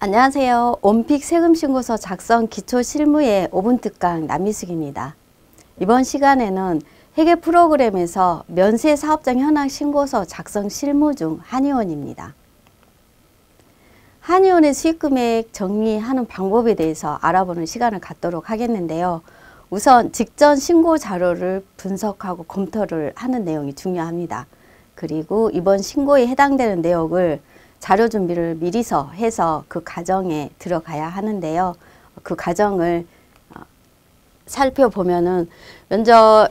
안녕하세요. 온픽 세금신고서 작성 기초실무의 5분 특강 남미숙입니다. 이번 시간에는 회계 프로그램에서 면세사업장 현황 신고서 작성 실무 중 한의원입니다. 한의원의 수익금액 정리하는 방법에 대해서 알아보는 시간을 갖도록 하겠는데요. 우선 직전 신고 자료를 분석하고 검토를 하는 내용이 중요합니다. 그리고 이번 신고에 해당되는 내역을 자료 준비를 미리서 해서 그 과정에 들어가야 하는데요. 그 과정을 살펴보면은 먼저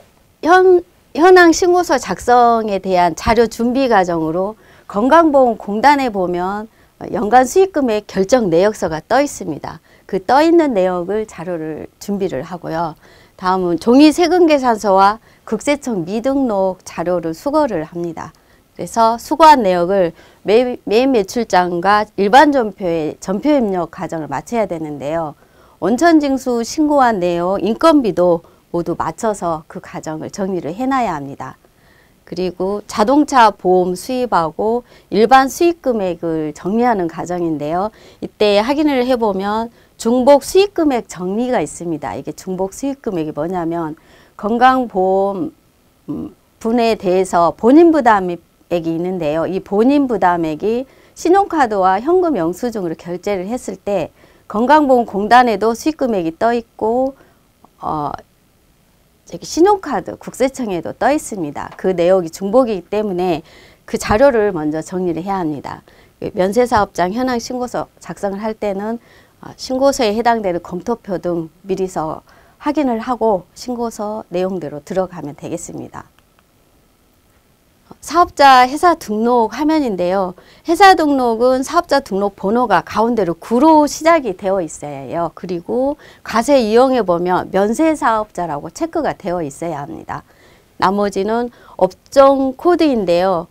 현황 신고서 작성에 대한 자료 준비 과정으로 건강보험공단에 보면 연간 수익금액 결정 내역서가 떠 있습니다. 그 떠 있는 내역을 자료를 준비를 하고요. 다음은 종이 세금계산서와 국세청 미등록 자료를 수거를 합니다. 그래서 수거한 내역을 매입 매출장과 일반 전표의 전표 입력 과정을 마쳐야 되는데요. 원천징수 신고한 내역, 인건비도 모두 맞춰서 그 과정을 정리를 해놔야 합니다. 그리고 자동차 보험 수입하고 일반 수익 금액을 정리하는 과정인데요. 이때 확인을 해보면 중복 수익 금액 정리가 있습니다. 이게 중복 수익 금액이 뭐냐면 건강보험 분에 대해서 본인 부담이 있는데요. 이 본인 부담액이 신용카드와 현금 영수증으로 결제를 했을 때 건강보험공단에도 수익금액이 떠 있고 신용카드 국세청에도 떠 있습니다. 그 내역이 중복이기 때문에 그 자료를 먼저 정리를 해야 합니다. 면세사업장 현황 신고서 작성을 할 때는 신고서에 해당되는 검토표 등 미리서 확인을 하고 신고서 내용대로 들어가면 되겠습니다. 사업자 회사 등록 화면인데요. 회사 등록은 사업자 등록 번호가 가운데로 9로 시작이 되어 있어야 해요. 그리고 과세 이용해 보면 면세사업자라고 체크가 되어 있어야 합니다. 나머지는 업종 코드인데요.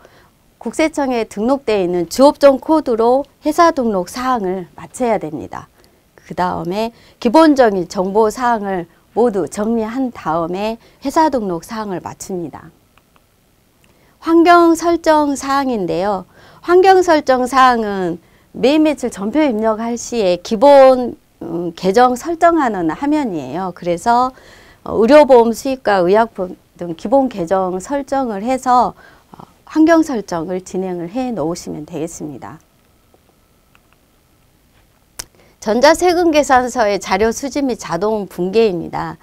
국세청에 등록되어 있는 주업종 코드로 회사 등록 사항을 맞춰야 됩니다. 그 다음에 기본적인 정보 사항을 모두 정리한 다음에 회사 등록 사항을 맞춥니다. 환경 설정 사항인데요. 환경 설정 사항은 매입 매출 전표 입력할 시에 기본 계정 설정하는 화면이에요. 그래서 의료보험 수익과 의약품 등 기본 계정 설정을 해서 환경 설정을 진행을 해 놓으시면 되겠습니다. 전자세금계산서의 자료 수집 및 자동 붕괴입니다.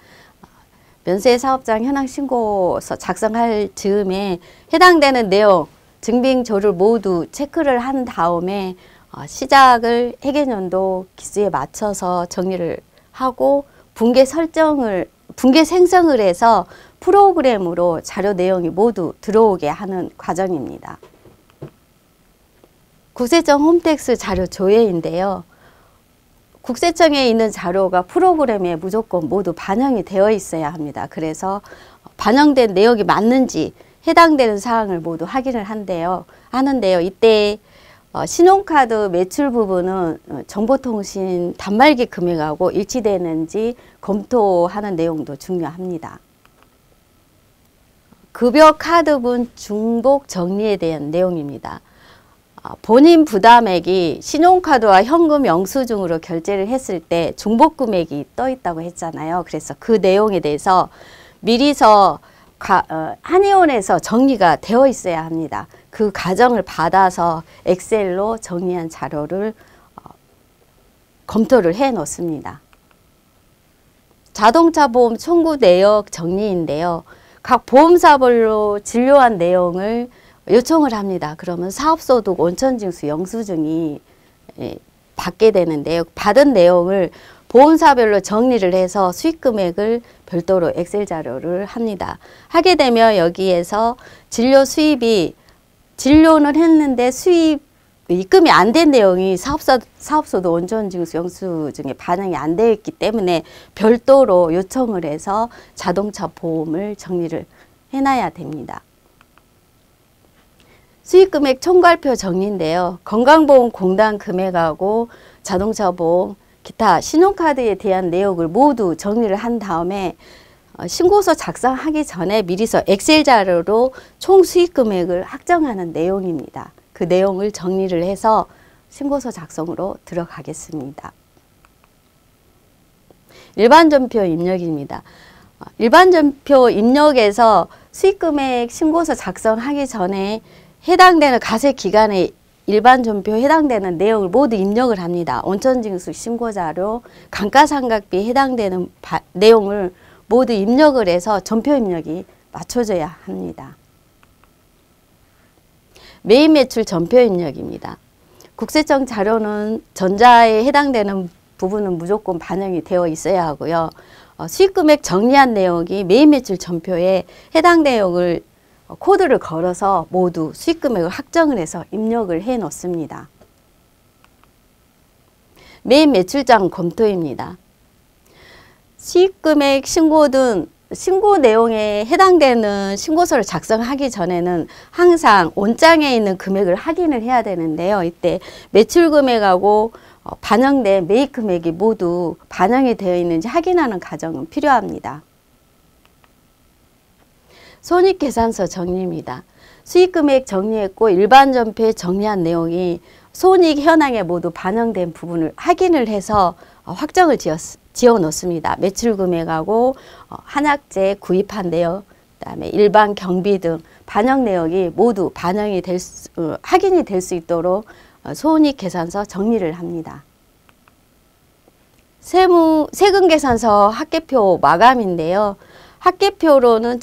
면세사업장 현황 신고서 작성할 즈음에 해당되는 내용, 증빙조를 모두 체크를 한 다음에 시작을 회계연도 기수에 맞춰서 정리를 하고 붕괴 생성을 해서 프로그램으로 자료 내용이 모두 들어오게 하는 과정입니다. 국세청 홈택스 자료 조회인데요. 국세청에 있는 자료가 프로그램에 무조건 모두 반영이 되어 있어야 합니다. 그래서 반영된 내역이 맞는지 해당되는 사항을 모두 확인을 하는데요. 이때 신용카드 매출 부분은 정보통신 단말기 금액하고 일치되는지 검토하는 내용도 중요합니다. 급여카드분 중복 정리에 대한 내용입니다. 본인 부담액이 신용카드와 현금 영수증으로 결제를 했을 때 중복 금액이 떠 있다고 했잖아요. 그래서 그 내용에 대해서 미리서 한의원에서 정리가 되어 있어야 합니다. 그 과정을 받아서 엑셀로 정리한 자료를 검토를 해 놓습니다. 자동차 보험 청구 내역 정리인데요. 각 보험사별로 진료한 내용을 요청을 합니다. 그러면 사업소득 원천징수 영수증이 받게 되는데요. 받은 내용을 보험사별로 정리를 해서 수익금액을 별도로 엑셀 자료를 합니다. 하게 되면 여기에서 진료는 했는데 입금이 안 된 내용이 사업소득 원천징수 영수증에 반영이 안 되어 있기 때문에 별도로 요청을 해서 자동차 보험을 정리를 해놔야 됩니다. 수익금액 총괄표 정리인데요. 건강보험공단 금액하고 자동차보험, 기타 신용카드에 대한 내역을 모두 정리를 한 다음에 신고서 작성하기 전에 미리서 엑셀 자료로 총 수익금액을 확정하는 내용입니다. 그 내용을 정리를 해서 신고서 작성으로 들어가겠습니다. 일반전표 입력입니다. 일반전표 입력에서 수익금액 신고서 작성하기 전에 해당되는 가세기간에 일반전표에 해당되는 내용을 모두 입력을 합니다. 온천징수 신고자료, 감가상각비에 해당되는 내용을 모두 입력을 해서 전표 입력이 맞춰져야 합니다. 매입매출 전표 입력입니다. 국세청 자료는 전자에 해당되는 부분은 무조건 반영이 되어 있어야 하고요. 수익금액 정리한 내용이 매입매출 전표에 해당 내용을 코드를 걸어서 모두 수익금액을 확정을 해서 입력을 해 놓습니다. 매입매출장 검토입니다. 수익금액 신고 등 신고 내용에 해당되는 신고서를 작성하기 전에는 항상 온장에 있는 금액을 확인을 해야 되는데요. 이때 매출금액하고 반영된 매입금액이 모두 반영이 되어 있는지 확인하는 과정은 필요합니다. 손익계산서 정리입니다. 수익금액 정리했고 일반전표에 정리한 내용이 손익 현황에 모두 반영된 부분을 확인을 해서 확정을 지어 놓습니다. 매출금액하고 한약재 구입한 내역, 그다음에 일반 경비 등 반영 내역이 모두 반영이 확인이 될 수 있도록 손익계산서 정리를 합니다. 세금계산서 합계표 마감인데요. 합계표로는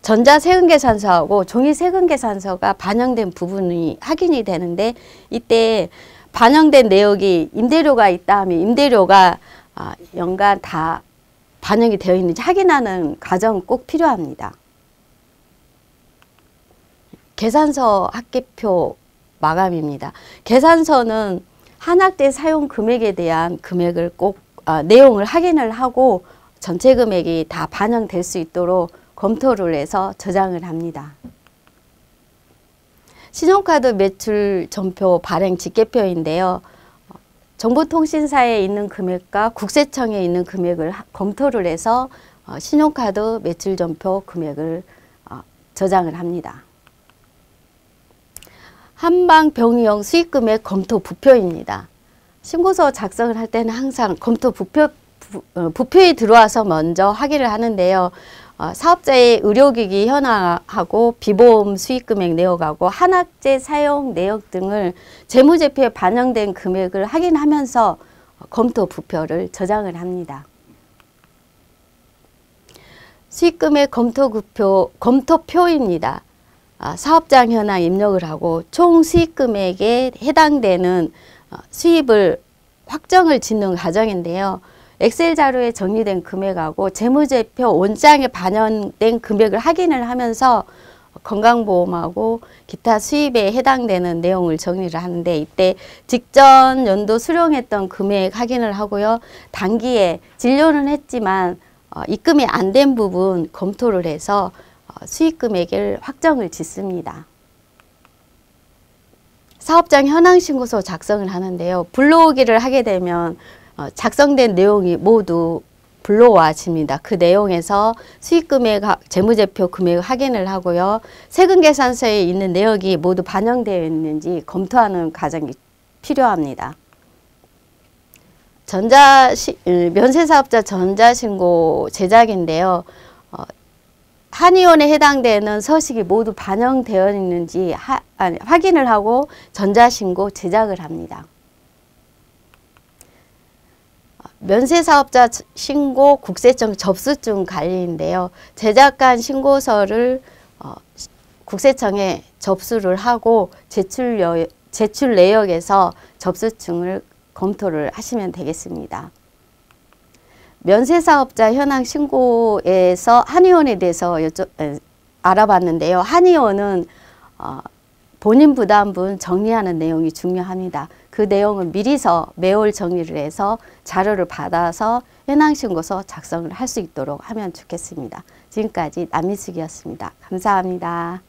전자세금계산서하고 종이세금계산서가 반영된 부분이 확인이 되는데 이때 반영된 내역이 임대료가 있다 하면 임대료가 연간 다 반영이 되어 있는지 확인하는 과정은 꼭 필요합니다. 계산서 합계표 마감입니다. 계산서는 한약재 사용 금액에 대한 금액을 꼭 내용을 확인을 하고 전체 금액이 다 반영될 수 있도록 검토를 해서 저장을 합니다. 신용카드 매출 전표 발행 직계표인데요. 정보통신사에 있는 금액과 국세청에 있는 금액을 검토를 해서 신용카드 매출 전표 금액을 저장을 합니다. 한방병용 수익금액 검토 부표입니다. 신고서 작성을 할 때는 항상 검토 부표에 들어와서 먼저 확인을 하는데요. 사업자의 의료기기 현황하고 비보험 수익금액 내역하고 한약재 사용 내역 등을 재무제표에 반영된 금액을 확인하면서 검토 부표를 저장을 합니다. 수익금액 검토표입니다. 사업장 현황 입력을 하고 총 수익금액에 해당되는 수입을 확정을 짓는 과정인데요. 엑셀 자료에 정리된 금액하고 재무제표 원장에 반영된 금액을 확인을 하면서 건강보험하고 기타 수입에 해당되는 내용을 정리를 하는데 이때 직전 연도 수령했던 금액 확인을 하고요. 단기에 진료는 했지만 입금이 안 된 부분 검토를 해서 수익금액을 확정을 짓습니다. 사업장 현황신고서 작성을 하는데요. 불러오기를 하게 되면 작성된 내용이 모두 불러와집니다. 그 내용에서 수익금액, 재무제표 금액 확인을 하고요. 세금계산서에 있는 내역이 모두 반영되어 있는지 검토하는 과정이 필요합니다. 면세사업자 전자신고 제작인데요. 한의원에 해당되는 서식이 모두 반영되어 있는지 확인을 하고 전자신고 제작을 합니다. 면세사업자 신고 국세청 접수증 관리인데요. 제작한 신고서를 국세청에 접수를 하고 제출 내역에서 접수증을 검토를 하시면 되겠습니다. 면세사업자 현황 신고에서 한의원에 대해서 알아봤는데요. 한의원은 본인 부담분 정리하는 내용이 중요합니다. 그 내용은 미리서 매월 정리를 해서 자료를 받아서 현황신고서 작성을 할 수 있도록 하면 좋겠습니다. 지금까지 남미숙이었습니다. 감사합니다.